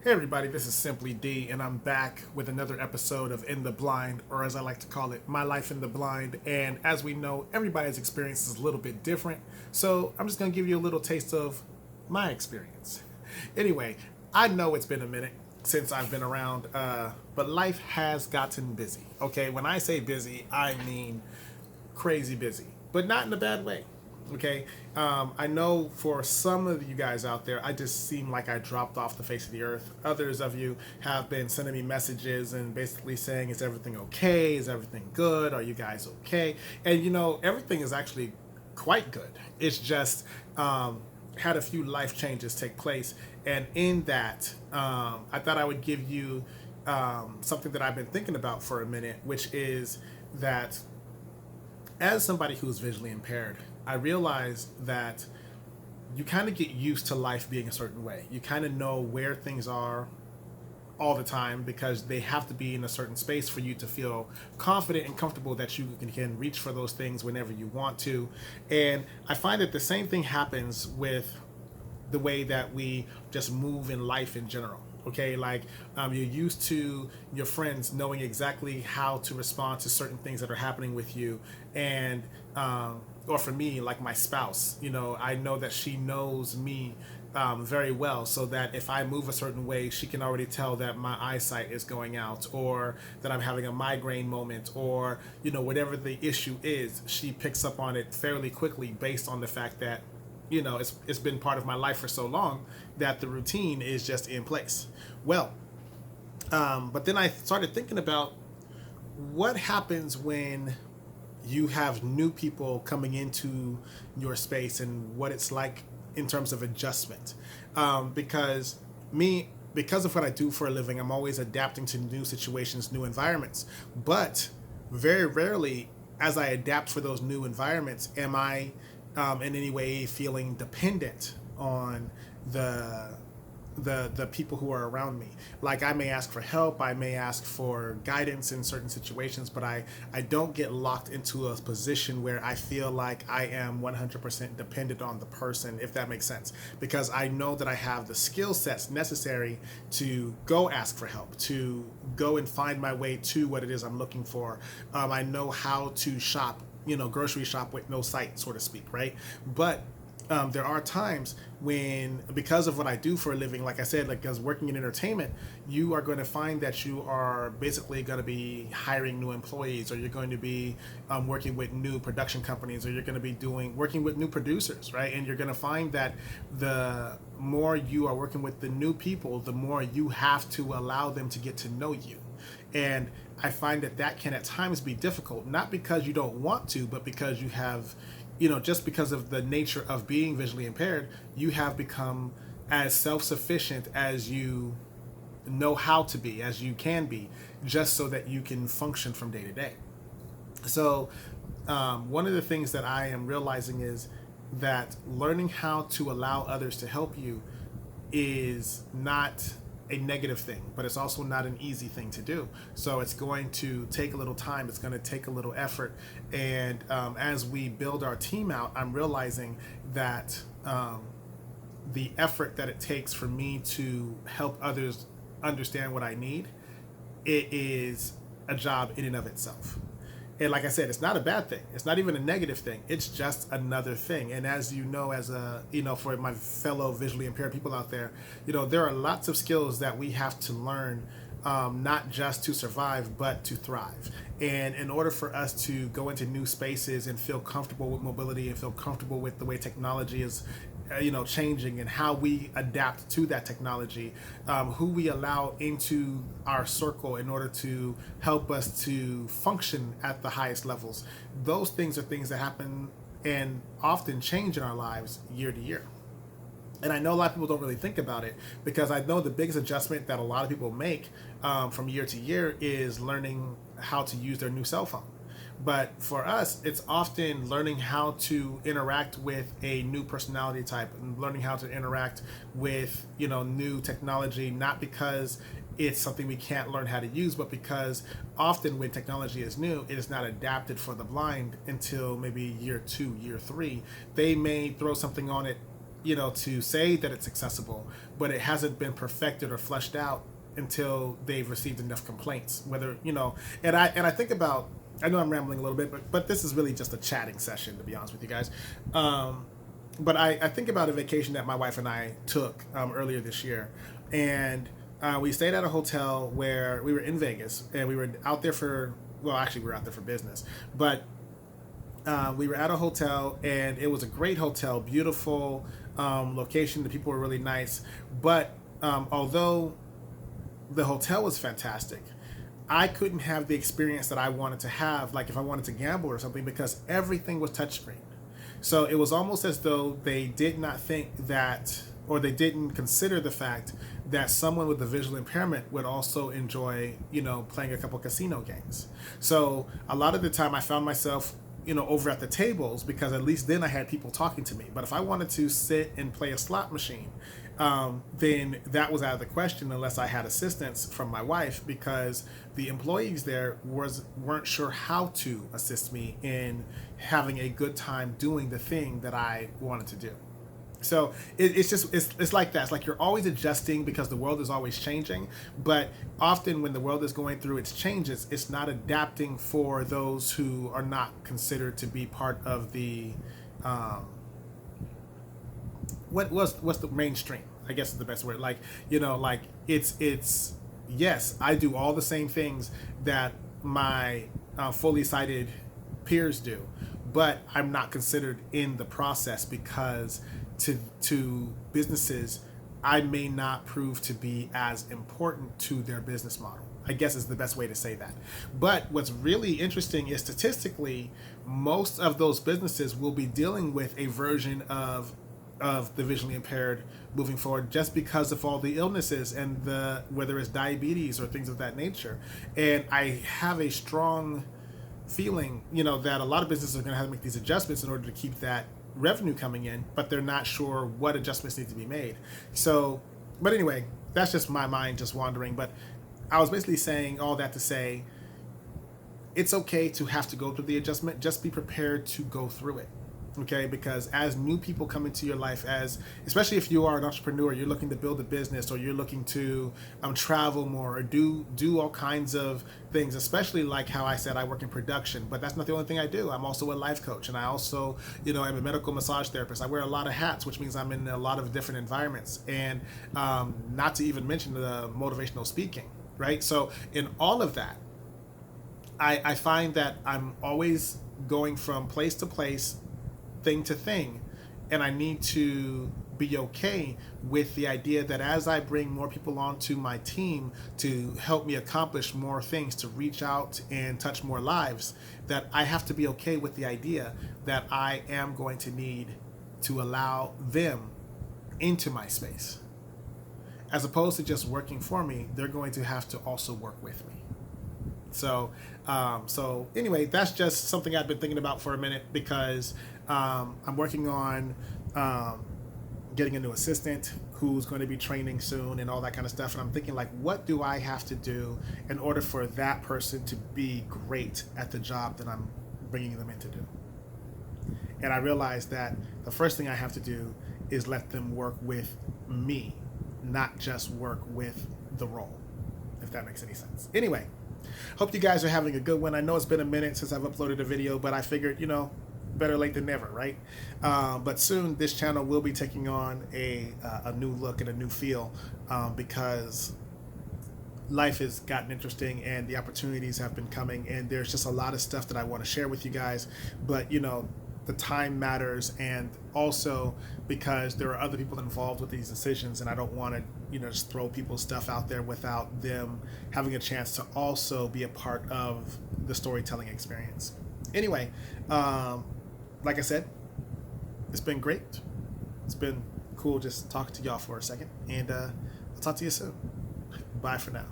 Hey everybody, this is Simply D, and I'm back with another episode of In the Blind, or as I like to call it, My Life in the Blind. And as we know, everybody's experience is a little bit different, so I'm just going to give you a little taste of my experience. Anyway, I know it's been a minute since I've been around, but life has gotten busy. Okay, when I say busy, I mean crazy busy, but not in a bad way. Okay, I know for some of you guys out there, I just seem like I dropped off the face of the earth. Others of you have been sending me messages and basically saying, "Is everything okay? Is everything good? Are you guys okay?" And everything is actually quite good. It's just had a few life changes take place, and in that, I thought I would give you something that I've been thinking about for a minute, which is that as somebody who's visually impaired, I realize that you kind of get used to life being a certain way. You kind of know where things are all the time because they have to be in a certain space for you to feel confident and comfortable that you can reach for those things whenever you want to. And I find that the same thing happens with the way that we just move in life in general. Okay, like you're used to your friends knowing exactly how to respond to certain things that are happening with you, and or for me, like my spouse, I know that she knows me very well, so that if I move a certain way, she can already tell that my eyesight is going out, or that I'm having a migraine moment, or whatever the issue is, she picks up on it fairly quickly based on the fact that it's been part of my life for so long that the routine is just in place. Well, but then I started thinking about what happens when you have new people coming into your space and what it's like in terms of adjustment. Because because of what I do for a living, I'm always adapting to new situations, new environments. But very rarely, as I adapt for those new environments, am I in any way feeling dependent on the the people who are around me. Like, I may ask for help, I may ask for guidance in certain situations, but I don't get locked into a position where I feel like I am 100% dependent on the person, if that makes sense, because I know that I have the skill sets necessary to go ask for help, to go and find my way to what it is I'm looking for. I know how to shop, grocery shop with no sight, so to speak, right? But there are times when, because of what I do for a living, like I said, like as working in entertainment, you are going to find that you are basically going to be hiring new employees, or you're going to be working with new production companies, or you're going to be working with new producers, right? And you're going to find that the more you are working with the new people, the more you have to allow them to get to know you. And I find that that can at times be difficult, not because you don't want to, but because you have, just because of the nature of being visually impaired, you have become as self sufficient as you know how to be, as you can be, just so that you can function from day to day. So, one of the things that I am realizing is that learning how to allow others to help you is not a negative thing, but it's also not an easy thing to do. So it's going to take a little time, it's going to take a little effort. And as we build our team out, I'm realizing that the effort that it takes for me to help others understand what I need, it is a job in and of itself. And like I said, it's not a bad thing. It's not even a negative thing. It's just another thing. And as you know, for my fellow visually impaired people out there, there are lots of skills that we have to learn, not just to survive, but to thrive. And in order for us to go into new spaces and feel comfortable with mobility and feel comfortable with the way technology is, changing, and how we adapt to that technology, who we allow into our circle in order to help us to function at the highest levels. Those things are things that happen and often change in our lives year to year. And I know a lot of people don't really think about it, because I know the biggest adjustment that a lot of people make from year to year is learning how to use their new cell phone. But for us, it's often learning how to interact with a new personality type, and learning how to interact with, new technology, not because it's something we can't learn how to use, but because often when technology is new, it is not adapted for the blind until maybe year two, year three. They may throw something on it to say that it's accessible, but it hasn't been perfected or fleshed out until they've received enough complaints. Whether and I think about. I know I'm rambling a little bit, but this is really just a chatting session, to be honest with you guys. But I think about a vacation that my wife and I took earlier this year, and we stayed at a hotel where we were in Vegas, and we were out there for, well, actually we were out there for business, but we were at a hotel, and it was a great hotel, beautiful location. The people were really nice, but although the hotel was fantastic, I couldn't have the experience that I wanted to have, like if I wanted to gamble or something, because everything was touchscreen. So it was almost as though they did not think that, or they didn't consider the fact that someone with a visual impairment would also enjoy, playing a couple casino games. So a lot of the time I found myself, over at the tables, because at least then I had people talking to me. But if I wanted to sit and play a slot machine, then that was out of the question unless I had assistance from my wife, because the employees there weren't sure how to assist me in having a good time doing the thing that I wanted to do. So it's like that. It's like you're always adjusting because the world is always changing. But often when the world is going through its changes, it's not adapting for those who are not considered to be part of the what's the mainstream, I guess is the best word. Like it's yes, I do all the same things that my fully sighted peers do, but I'm not considered in the process because to businesses, I may not prove to be as important to their business model, I guess is the best way to say that. But what's really interesting is statistically, most of those businesses will be dealing with a version of the visually impaired moving forward, just because of all the illnesses and whether it's diabetes or things of that nature. And I have a strong feeling, that a lot of businesses are going to have to make these adjustments in order to keep that revenue coming in, but they're not sure what adjustments need to be made. So, but anyway, that's just my mind just wandering. But I was basically saying all that to say, it's okay to have to go through the adjustment. Just be prepared to go through it. Okay, because as new people come into your life, especially if you are an entrepreneur, you're looking to build a business, or you're looking to travel more, or do all kinds of things, especially like how I said I work in production, but that's not the only thing I do. I'm also a life coach, and I also, am a medical massage therapist. I wear a lot of hats, which means I'm in a lot of different environments, and not to even mention the motivational speaking, right? So in all of that, I find that I'm always going from place to place, thing to thing, and I need to be okay with the idea that as I bring more people onto my team to help me accomplish more things, to reach out and touch more lives, that I have to be okay with the idea that I am going to need to allow them into my space. As opposed to just working for me, they're going to have to also work with me. So anyway, that's just something I've been thinking about for a minute, because I'm working on getting a new assistant who's going to be training soon and all that kind of stuff. And I'm thinking, like, what do I have to do in order for that person to be great at the job that I'm bringing them in to do? And I realized that the first thing I have to do is let them work with me, not just work with the role, if that makes any sense. Anyway, hope you guys are having a good one. I know it's been a minute since I've uploaded a video, but I figured, better late than never, right? But soon this channel will be taking on a new look and a new feel, because life has gotten interesting and the opportunities have been coming, and there's just a lot of stuff that I want to share with you guys. But the time matters, and also because there are other people involved with these decisions, and I don't want to just throw people's stuff out there without them having a chance to also be a part of the storytelling experience. Anyway, like I said, it's been great. It's been cool just talking to y'all for a second, and I'll talk to you soon. Bye for now.